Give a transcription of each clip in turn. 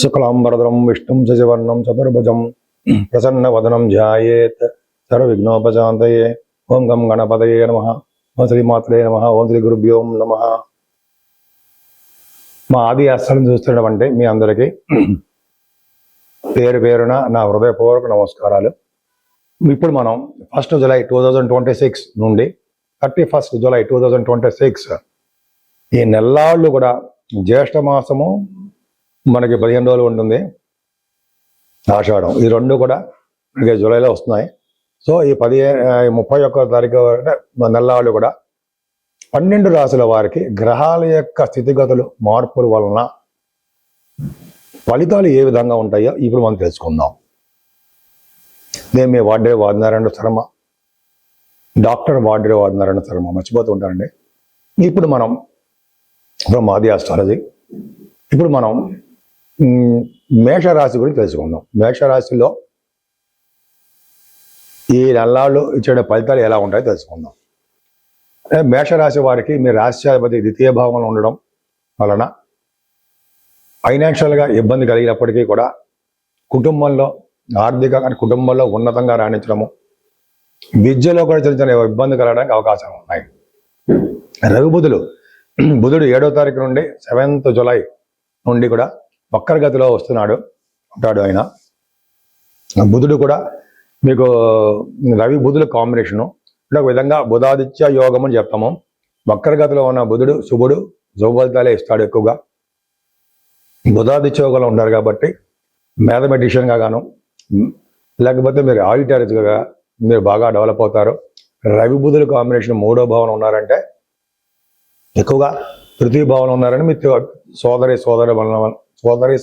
శుక్లాంబరధరం విష్ణుం శశివర్ణం చతుర్భుజం ప్రసన్నవదనం ధ్యాయేత్ సర్వవిఘ్నోపశాంతయే. ఓం గం గణపతయే నమః. ఓం శ్రీమాత్రే నమః. ఓం శ్రీ గురుభ్యో నమః. మా ఆది ఆశ్రమం చూస్తున్నటువంటి మీ అందరికీ పేరు పేరున నా హృదయపూర్వక నమస్కారాలు. ఇప్పుడు మనం 1 జూలై 2026 నుండి 31 జూలై 2026 ఈ నెల్లాళ్ళు కూడా జ్యేష్ఠ మాసము మనకి 15 రోజులు ఉంటుంది, ఆషాఢం, ఈ రెండు కూడా మనకి జూలైలో వస్తున్నాయి. సో ఈ 31 తారీఖు నెల్లాళ్ళు కూడా 12 రాశుల వారికి గ్రహాల యొక్క స్థితిగతులు మార్పుల వలన ఫలితాలు ఏ విధంగా ఉంటాయో ఇప్పుడు మనం తెలుసుకుందాం. నేను మీ వాడ్రే వాదినారాయణ శర్మ, డాక్టర్ వాడ్రే వాదినారాయణ శర్మ, మర్చిపోతూ ఉంటానండి. ఇప్పుడు మనం ఆది ఆస్ట్రాలజీ, ఇప్పుడు మనం మేషరాశి గురించి తెలుసుకుందాం. మేషరాశిలో ఈ నెల్లాళ్ళు ఇచ్చే ఫలితాలు ఎలా ఉంటాయో తెలుసుకుందాం. మేషరాశి వారికి మీ రాశ్యాధిపతి ద్వితీయ భావంలో ఉండడం వలన ఫైనాన్షియల్గా ఇబ్బంది కలిగినప్పటికీ కూడా కుటుంబంలో ఆర్థికంగా కుటుంబంలో ఉన్నతంగా రాణించడము, విద్యలో కూడా చిన్న చిన్న ఇబ్బంది కలగడానికి అవకాశాలు ఉన్నాయి. రవిబుధుడు 7వ తారీఖు నుండి 7th జూలై నుండి కూడా వక్రగతిలో ఉంటాడు ఆయన. బుధుడు కూడా మీకు రవి బుధుల కాంబినేషను అంటే ఒక విధంగా బుధాదిత్య యోగం అని చెప్తాము. వక్రగతిలో ఉన్న బుధుడు శుభుడు శుభఫలితాలే ఇస్తాడు ఎక్కువగా. బుధాదిత్య యోగంలో ఉంటారు కాబట్టి మ్యాథమెటిషియన్గా గాను, లేకపోతే మీరు ఆడిటర్స్గా మీరు బాగా డెవలప్ అవుతారు. రవి బుధుల కాంబినేషన్ 3వ భావన ఉన్నారంటే ఎక్కువగా తృతీయ భావన ఉన్నారని మీ సోదరి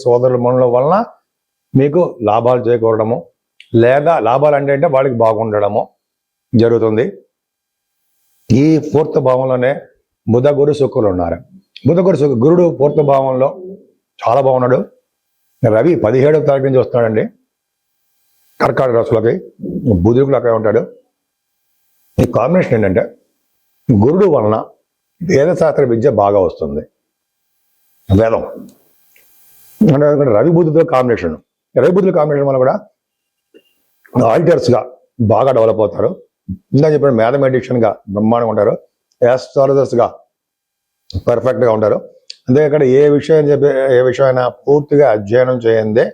సోదరుల వలన మీకు లాభాలు చేకూరడము, లేదా లాభాలు అంటే వాళ్ళకి బాగుండడము జరుగుతుంది. ఈ 4th భావంలోనే బుధ గురు శుక్రులు ఉన్నారు. గురుడు 4th భావంలో చాలా బాగున్నాడు. రవి 17వ తారీఖు నుంచి వస్తున్నాడండి కర్కాటక రాశులకి, బుధుడికి అక్కడ ఉంటాడు. ఈ కాంబినేషన్ ఏంటంటే గురుడు వలన వేదశాస్త్ర విద్య బాగా వస్తుంది. వేదం అంటే రవి బుద్ధుల కాంబినేషన్ వల్ల కూడా ఆడిటర్స్గా బాగా డెవలప్ అవుతారు. ఇంకా చెప్పిన మ్యాథమెటిషియన్గా బ్రహ్మాండంగా ఉంటారు. యాస్ట్రాలజర్స్గా పర్ఫెక్ట్గా ఉంటారు. అంతే ఇక్కడ ఏ విషయమైనా పూర్తిగా అధ్యయనం చేయందే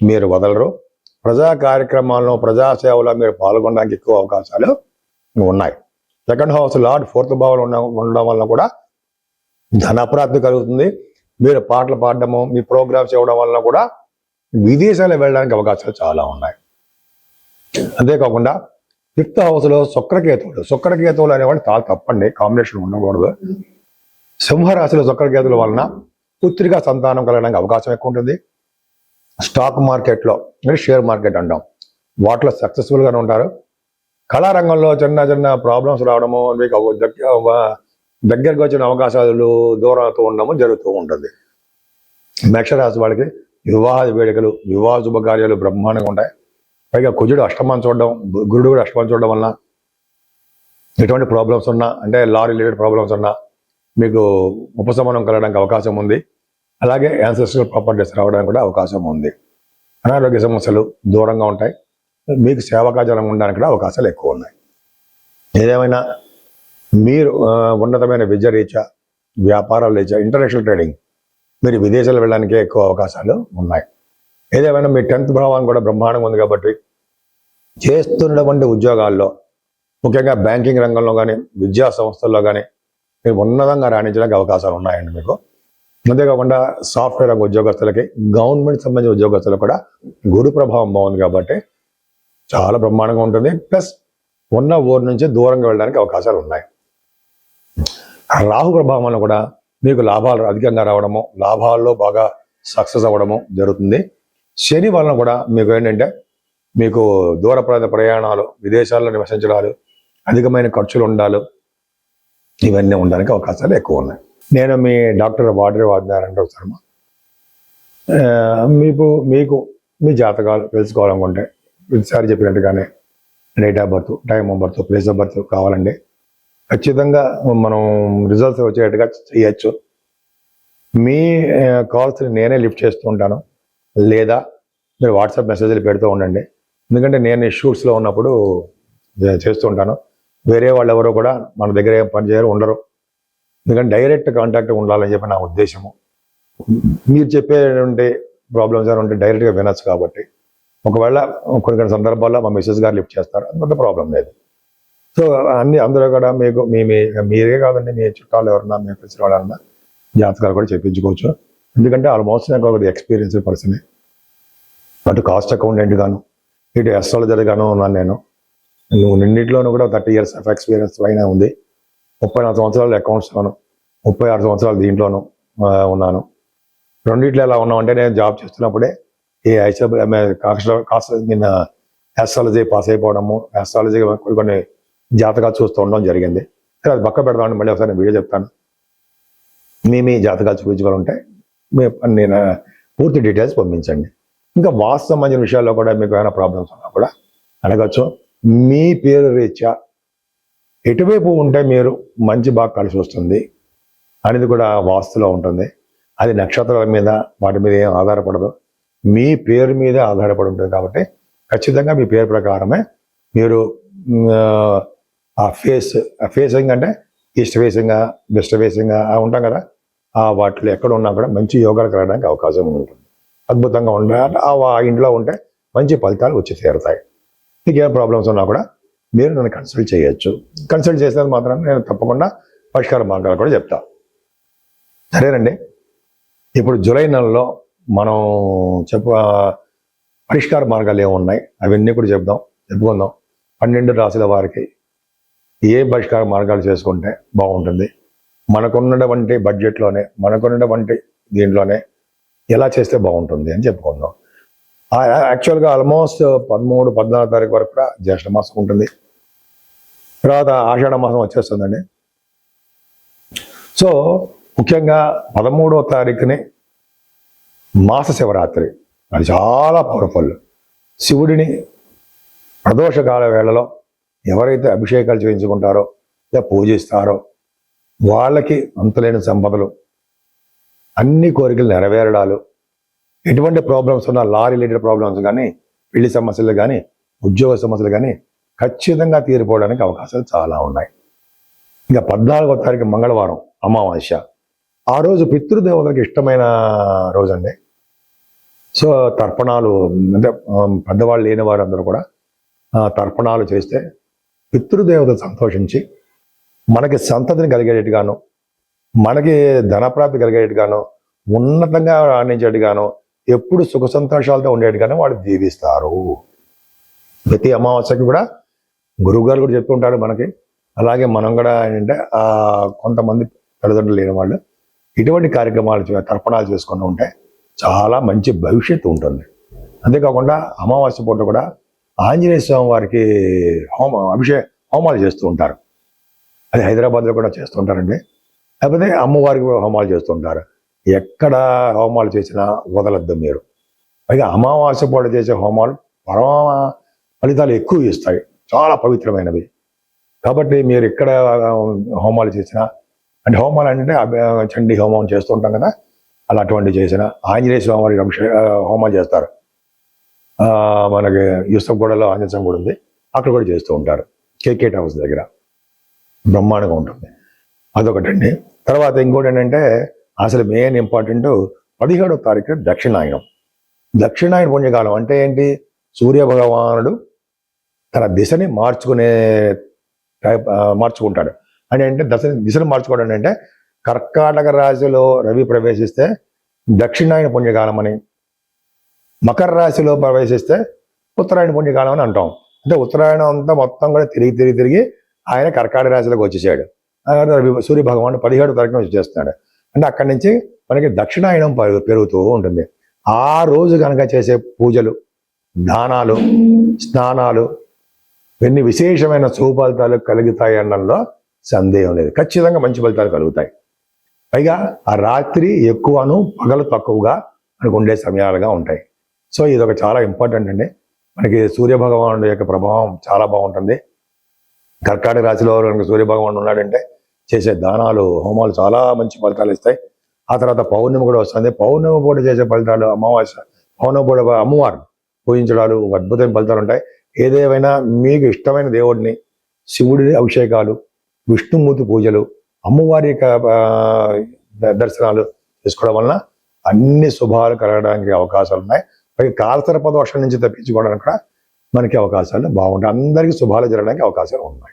మీరు వదలరు. ప్రజా కార్యక్రమాల్లో ప్రజాసేవలో మీరు పాల్గొనడానికి ఎక్కువ అవకాశాలు ఉన్నాయి. 2nd హౌస్ లార్డ్ 4th భావంలో ఉండడం వల్ల కూడా ధనప్రాప్తి కలుగుతుంది. మీరు పాటలు పాడడము, మీ ప్రోగ్రామ్స్ ఇవ్వడం వలన కూడా విదేశాలు వెళ్ళడానికి అవకాశాలు చాలా ఉన్నాయి. అంతేకాకుండా 5th హౌస్లో శుక్రకేతువులు అనేవాళ్ళు చాలా తప్పండి, కాంబినేషన్ ఉండకూడదు. సింహరాశిలో శుక్రకేతువుల వలన పుత్రికా సంతానం కలగడానికి అవకాశం ఎక్కువ ఉంటుంది. స్టాక్ మార్కెట్లో అంటే షేర్ మార్కెట్ అంటాం, వాటిలో సక్సెస్ఫుల్గానే ఉంటారు. కళారంగంలో చిన్న చిన్న ప్రాబ్లమ్స్ రావడము, మీకు దగ్గరకు వచ్చిన అవకాశాలు దూరం అవుతూ ఉండడము జరుగుతూ ఉంటుంది. మేషరాశి వాళ్ళకి వివాహ వేడుకలు, వివాహ శుభకార్యాలు బ్రహ్మాండంగా ఉంటాయి. పైగా కుజుడు అష్టమాన్ని చూడడం, గురుడు కూడా అష్టమాన్ని చూడడం వలన ఎటువంటి ప్రాబ్లమ్స్ ఉన్నా, అంటే లా రిలేటెడ్ ప్రాబ్లమ్స్ ఉన్నా మీకు ఉపశమనం కలగడానికి అవకాశం ఉంది. అలాగే యాన్సెస్ట్రల్ ప్రాపర్టీస్ రావడానికి కూడా అవకాశం ఉంది. అనారోగ్య సమస్యలు దూరంగా ఉంటాయి. మీకు సేవకాజనం ఉండడానికి కూడా అవకాశాలు ఎక్కువ ఉన్నాయి. ఏదేమైనా మీరు ఉన్నతమైన విద్య రీత్యా, వ్యాపారాలు రీత్యా, ఇంటర్నేషనల్ ట్రేడింగ్, మీరు విదేశాలు వెళ్ళడానికే ఎక్కువ అవకాశాలు ఉన్నాయి. ఏదేమైనా మీ 10th భావం కూడా బ్రహ్మాండంగా ఉంది కాబట్టి చేస్తున్నటువంటి ఉద్యోగాల్లో, ముఖ్యంగా బ్యాంకింగ్ రంగంలో కానీ, విద్యా సంస్థల్లో కానీ మీరు ఉన్నతంగా రాణించడానికి అవకాశాలు ఉన్నాయండి మీకు. అంతేకాకుండా సాఫ్ట్వేర్ రంగ ఉద్యోగస్తులకి, గవర్నమెంట్ సంబంధించిన ఉద్యోగస్తులకు కూడా గురు ప్రభావం బాగుంది కాబట్టి చాలా బ్రహ్మాండంగా ఉంటుంది. ప్లస్ ఉన్న ఊరు నుంచి దూరంగా వెళ్ళడానికి అవకాశాలు ఉన్నాయి. రాహు ప్రభావం వల్ల కూడా మీకు లాభాలు అధికంగా రావడము, లాభాల్లో బాగా సక్సెస్ అవ్వడము జరుగుతుంది. శని వలన కూడా మీకు ఏంటంటే మీకు దూర ప్రాంత ప్రయాణాలు, విదేశాల్లో నివసించడాలు, అధికమైన ఖర్చులు ఉండాలి, ఇవన్నీ ఉండడానికి అవకాశాలు ఎక్కువ ఉన్నాయి. నేను మీ డాక్టర్ వాడ్రే వాదినారాయణ శర్మ. మీకు మీ జాతకాలు తెలుసుకోవాలనుకుంటే ప్రతిసారి చెప్పినట్టుగానే date of birth, time of birth, place of birth కావాలండి. ఖచ్చితంగా మనం రిజల్ట్స్ వచ్చేట్టుగా చేయొచ్చు. మీ కాల్స్ నేనే లిఫ్ట్ చేస్తూ ఉంటాను. లేదా మీరు వాట్సాప్ మెసేజ్లు పెడుతూ ఉండండి. ఎందుకంటే నేను షూట్స్లో ఉన్నప్పుడు చేస్తూ ఉంటాను. వేరే వాళ్ళు ఎవరో కూడా మన దగ్గర ఏం పని చేయరు, ఉండరు. ఎందుకంటే డైరెక్ట్ కాంటాక్ట్ ఉండాలని చెప్పి నా ఉద్దేశము. మీరు చెప్పేటువంటి ప్రాబ్లమ్స్ ఏమైనా ఉంటే డైరెక్ట్గా వినొచ్చు. కాబట్టి ఒకవేళ కొన్ని సందర్భాల్లో మా మిస్సెస్ గారు లిఫ్ట్ చేస్తారు, అది పెద్ద ప్రాబ్లం లేదు. సో అందరూ కూడా మీకు మీరే కాదండి, మీ చుట్టాలు ఎవరన్నా, మీ తెలిసిన వాళ్ళన్నా జాతకాలు కూడా చెప్పించుకోవచ్చు. ఎందుకంటే ఆల్మోస్ట్ నాకు ఒక ఎక్స్పీరియన్స్ పర్సన్. అటు కాస్ట్ అకౌంటెంట్ గాను, ఇటు అస్ట్రాలజర్ గాను ఉన్నాను నేను. నిన్నింటిలోనూ కూడా 30 years ఆఫ్ ఎక్స్పీరియన్స్ పైన ఉంది. 34 సంవత్సరాలు అకౌంట్స్లోను, 36 సంవత్సరాలు దీంట్లోనూ ఉన్నాను. రెండిట్లో ఎలా ఉన్నామంటే, నేను జాబ్ చేస్తున్నప్పుడే ఈ ఆస్ట్రాలజీ పాస్ అయిపోవడము, ఆస్ట్రాలజీ కొన్ని జాతకాలు చూస్తూ ఉండడం జరిగింది. సరే, అది పక్క పెడదామని మళ్ళీ ఒకసారి నేను వీడియో చెప్తాను. మీ జాతకాలు చూపించుకోవాలంటే నేను పూర్తి డీటెయిల్స్ పంపించండి. ఇంకా వాస్తు సంబంధించిన విషయాల్లో కూడా మీకు ఏమైనా ప్రాబ్లమ్స్ ఉన్నా కూడా అడగచ్చు. మీ పేరు రీత్యా ఎటువైపు ఉంటే మీరు మంచి బాగా కలిసి వస్తుంది అనేది కూడా వాస్తులో ఉంటుంది. అది నక్షత్రాల మీద వాటి మీద ఏం ఆధారపడదు, మీ పేరు మీదే ఆధారపడి ఉంటుంది. కాబట్టి ఖచ్చితంగా మీ పేరు ప్రకారమే మీరు ఆ ఫేసింగ్ అంటే ఈస్ట్ ఫేసింగ్గా, వెస్ట్ ఫేసింగ్గా ఉంటాం కదా, ఆ వాటిలో ఎక్కడ ఉన్నా కూడా మంచి యోగాలు కలగడానికి అవకాశం ఉంటుంది. అద్భుతంగా ఉండాలి. ఆ ఇంట్లో ఉంటే మంచి ఫలితాలు వచ్చి తీరుతాయి. మీకు ఏ ప్రాబ్లమ్స్ ఉన్నా కూడా మీరు నన్ను కన్సల్ట్ చేయొచ్చు. కన్సల్ట్ చేసినందుకు మాత్రం నేను తప్పకుండా పరిష్కార మార్గాలు కూడా చెప్తా. సరేనండి, ఇప్పుడు జూలై నెలలో మనం పరిష్కార మార్గాలు ఏమున్నాయి అవన్నీ కూడా చెప్పుకుందాం. 12 రాశుల వారికి ఏ పరిష్కార మార్గాలు చేసుకుంటే బాగుంటుంది, మనకున్నటువంటి బడ్జెట్లోనే, మనకున్నటువంటి దీంట్లోనే ఎలా చేస్తే బాగుంటుంది అని చెప్పుకుందాం. యాక్చువల్గా ఆల్మోస్ట్ 13, 14 తారీఖు వరకు కూడా జ్యేష్ఠ మాసం ఉంటుంది. తర్వాత ఆషాఢ మాసం వచ్చేస్తుందండి. సో ముఖ్యంగా 13వ తారీఖుని మాస శివరాత్రి, అది చాలా పవర్ఫుల్. శివుడిని ప్రదోషకాల వేళలో ఎవరైతే అభిషేకాలు చేయించుకుంటారో లేదా పూజిస్తారో వాళ్ళకి అంతులేని సంపదలు, అన్ని కోరికలు నెరవేరడాలు, ఎటువంటి ప్రాబ్లమ్స్ ఉన్నా, లా రిలేటెడ్ ప్రాబ్లమ్స్ కానీ, పెళ్లి సమస్యలు కానీ, ఉద్యోగ సమస్యలు కానీ ఖచ్చితంగా తీరిపోవడానికి అవకాశాలు చాలా ఉన్నాయి. ఇంకా 14వ తారీఖు మంగళవారం అమావాస్య. ఆ రోజు పితృదేవతలకు ఇష్టమైన రోజు అండి. సో తర్పణాలు అంటే పెద్దవాళ్ళు లేని వారందరూ కూడా తర్పణాలు చేస్తే పితృదేవతలు సంతోషించి మనకి సంతతిని కలిగేట్టుగాను, మనకి ధనప్రాప్తి కలిగేట్టుగాను, ఉన్నతంగా రాణించేట్టుగాను, ఎప్పుడు సుఖ సంతోషాలతో ఉండేట్టుగాను వాళ్ళు దీవిస్తారు. ప్రతి అమావాస్యకి కూడా గురువుగారు కూడా చెప్తుంటారు మనకి. అలాగే మనం కూడా ఏంటంటే కొంతమంది తల్లిదండ్రులు లేని వాళ్ళు ఇటువంటి కార్యక్రమాలు తర్పణాలు చేసుకుని ఉంటే చాలా మంచి భవిష్యత్తు ఉంటుంది. అంతేకాకుండా అమావాస్య పూట కూడా ఆంజనేయ స్వామి వారికి హోమాలు చేస్తూ ఉంటారు. అది హైదరాబాద్లో కూడా చేస్తుంటారండి. లేకపోతే అమ్మవారికి హోమాలు చేస్తుంటారు. ఎక్కడ హోమాలు చేసినా వదలద్దు మీరు. పైగా అమావాస్య పూట చేసే హోమాలు పరమ ఫలితాలు ఎక్కువ ఇస్తాయి, చాలా పవిత్రమైనవి. కాబట్టి మీరు ఎక్కడ హోమాలు చేసినా, అంటే హోమాలు అంటే చండీ హోమం చేస్తుంటాం కదా, అలా అటువంటివి చేసిన ఆంజనేయ స్వామి వారికి హోమాలు చేస్తారు. మనకి యూసఫ్గూడలో ఆంజనేయ స్వామి కూడా ఉంది, అక్కడ కూడా చేస్తూ ఉంటారు. కేకేట్ హౌస్ దగ్గర బ్రహ్మాండంగా ఉంటుంది. అదొకటండి. తర్వాత ఇంకోటి ఏంటంటే అసలు మెయిన్ ఇంపార్టెంట్ 17వ తారీఖు దక్షిణాయనం. దక్షిణాయన పుణ్యకాలం అంటే ఏంటి? సూర్య భగవానుడు తన దిశని మార్చుకుంటాడు. అంటే దిశను మార్చుకోవడం అంటే కర్కాటక రాశిలో రవి ప్రవేశిస్తే దక్షిణాయన పుణ్యకాలం అని, మకర రాశిలో ప్రవేశిస్తే ఉత్తరాయణ పుణ్యకాలం అని అంటాం. అంటే ఉత్తరాయణం అంతా మొత్తం కూడా తిరిగి ఆయన కర్కాటక రాశిలోకి వచ్చేసాడు. సూర్య భగవానుడు 17వ తారీఖున వచ్చేస్తున్నాడు. అంటే అక్కడి నుంచి మనకి దక్షిణాయనం పెరుగుతూ ఉంటుంది. ఆ రోజు కనుక చేసే పూజలు, దానాలు, స్నానాలు ఇవన్నీ విశేషమైన సుఫలితాలు కలుగుతాయి అనడంలో సందేహం లేదు. ఖచ్చితంగా మంచి ఫలితాలు కలుగుతాయి. పైగా ఆ రాత్రి ఎక్కువను పగలు తక్కువగా మనకు ఉండే సమయాలుగా ఉంటాయి. సో ఇది ఒక చాలా ఇంపార్టెంట్ అండి. మనకి సూర్యభగవానుడు యొక్క ప్రభావం చాలా బాగుంటుంది. కర్కాటక రాశిలో కనుక సూర్యభగవానుడు ఉన్నాడంటే చేసే దానాలు, హోమాలు చాలా మంచి ఫలితాలు ఇస్తాయి. ఆ తర్వాత పౌర్ణమి కూడా వస్తుంది. పౌర్ణమి పూట చేసే ఫలితాలు, అమావాస్య పౌనపూడ అమ్మవారు పూజించడాలు అద్భుతమైన ఫలితాలు ఉంటాయి. ఏదేమైనా మీకు ఇష్టమైన దేవుడిని, శివుడి అభిషేకాలు, విష్ణుమూర్తి పూజలు, అమ్మవారి యొక్క దర్శనాలు చేసుకోవడం వలన అన్ని శుభాలు కలగడానికి అవకాశాలు ఉన్నాయి. పైగా కాలసర్ప దోషం నుంచి తప్పించుకోవడానికి కూడా మనకి అవకాశాలు బాగుంటాయి. అందరికీ శుభాలు జరగడానికి అవకాశాలు ఉన్నాయి.